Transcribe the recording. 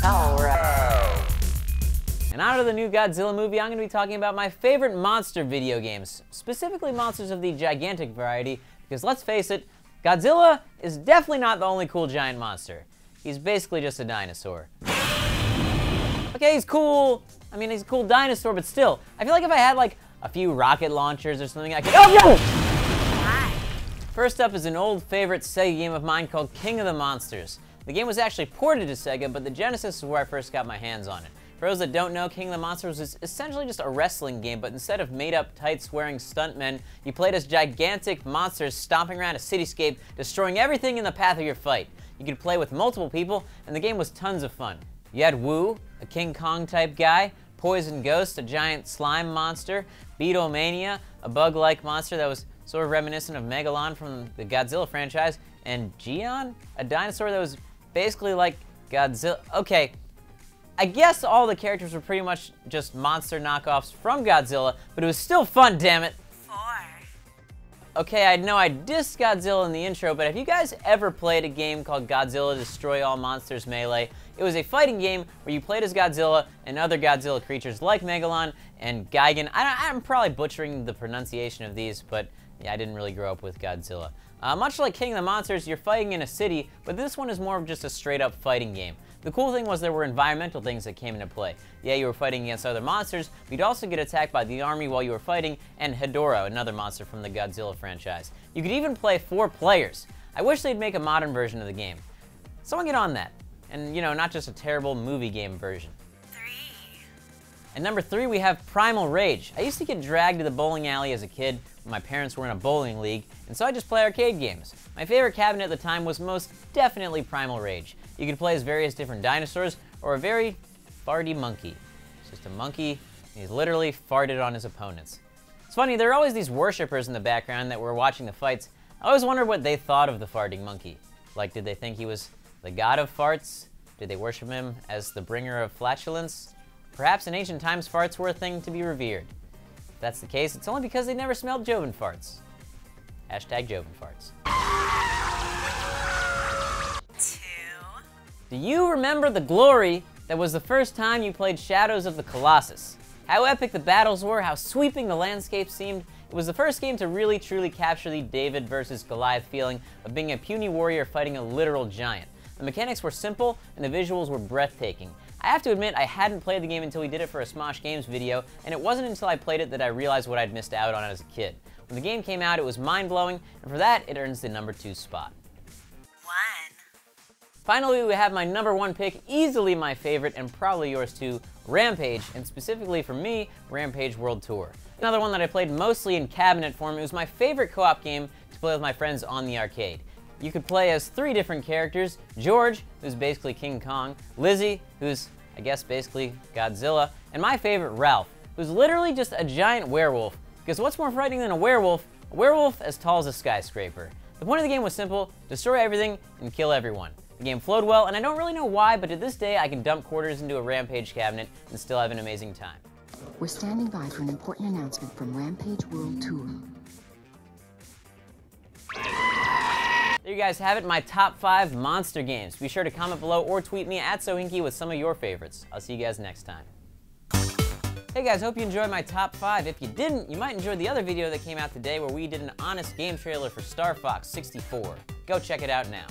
Alright. And out of the new Godzilla movie, I'm going to be talking about my favorite monster video games, specifically monsters of the gigantic variety, because let's face it, Godzilla is definitely not the only cool giant monster. He's basically just a dinosaur. Okay, he's cool. I mean, he's a cool dinosaur, but still, I feel like if I had like a few rocket launchers or something, I could— oh, no! First up is an old favorite Sega game of mine called King of the Monsters. The game was actually ported to Sega, but the Genesis is where I first got my hands on it. For those that don't know, King of the Monsters was essentially just a wrestling game, but instead of made-up, tight-swearing stuntmen, you played as gigantic monsters stomping around a cityscape, destroying everything in the path of your fight. You could play with multiple people, and the game was tons of fun. You had Wu, a King Kong-type guy, Poison Ghost, a giant slime monster, Beetlemania, a bug-like monster that was sort of reminiscent of Megalon from the Godzilla franchise, and Gion, a dinosaur that was basically like Godzilla. Okay, I guess all the characters were pretty much just monster knockoffs from Godzilla, but it was still fun, damn it. 4. Okay, I know I dissed Godzilla in the intro, but have you guys ever played a game called Godzilla Destroy All Monsters Melee? It was a fighting game where you played as Godzilla and other Godzilla creatures like Megalon and Gigan. I'm probably butchering the pronunciation of these, but yeah, I didn't really grow up with Godzilla. Much like King of the Monsters, you're fighting in a city, but this one is more of just a straight-up fighting game. The cool thing was there were environmental things that came into play. Yeah, you were fighting against other monsters, but you'd also get attacked by the army while you were fighting, and Hedorah, another monster from the Godzilla franchise. You could even play 4 players. I wish they'd make a modern version of the game. Someone get on that. And, you know, not just a terrible movie game version. 3. And number 3, we have Primal Rage. I used to get dragged to the bowling alley as a kid when my parents were in a bowling league, and so I just play arcade games. My favorite cabinet at the time was most definitely Primal Rage. You could play as various different dinosaurs or a very farty monkey. It's just a monkey, and he's literally farted on his opponents. It's funny, there are always these worshippers in the background that were watching the fights. I always wondered what they thought of the farting monkey. Like, did they think he was the god of farts? Did they worship him as the bringer of flatulence? Perhaps in ancient times farts were a thing to be revered. If that's the case, it's only because they never smelled Joven farts. Hashtag Joven farts. 2. Do you remember the glory that was the first time you played Shadows of the Colossus? How epic the battles were, how sweeping the landscape seemed. It was the first game to really truly capture the David versus Goliath feeling of being a puny warrior fighting a literal giant. The mechanics were simple, and the visuals were breathtaking. I have to admit, I hadn't played the game until we did it for a Smosh Games video, and it wasn't until I played it that I realized what I'd missed out on as a kid. When the game came out, it was mind-blowing, and for that, it earns the number 2 spot. 1. Finally, we have my number 1 pick, easily my favorite, and probably yours too, Rampage, and specifically for me, Rampage World Tour. Another one that I played mostly in cabinet form. It was my favorite co-op game to play with my friends on the arcade. You could play as 3 different characters: George, who's basically King Kong, Lizzie, who's, I guess, basically Godzilla, and my favorite, Ralph, who's literally just a giant werewolf. Because what's more frightening than a werewolf? A werewolf as tall as a skyscraper. The point of the game was simple: destroy everything and kill everyone. The game flowed well, and I don't really know why, but to this day I can dump quarters into a Rampage cabinet and still have an amazing time. We're standing by for an important announcement from Rampage World Tour. There you guys have it, my top 5 monster games. Be sure to comment below or tweet me at Sohinki with some of your favorites. I'll see you guys next time. Hey guys, hope you enjoyed my top 5. If you didn't, you might enjoy the other video that came out today where we did an honest game trailer for Star Fox 64. Go check it out now.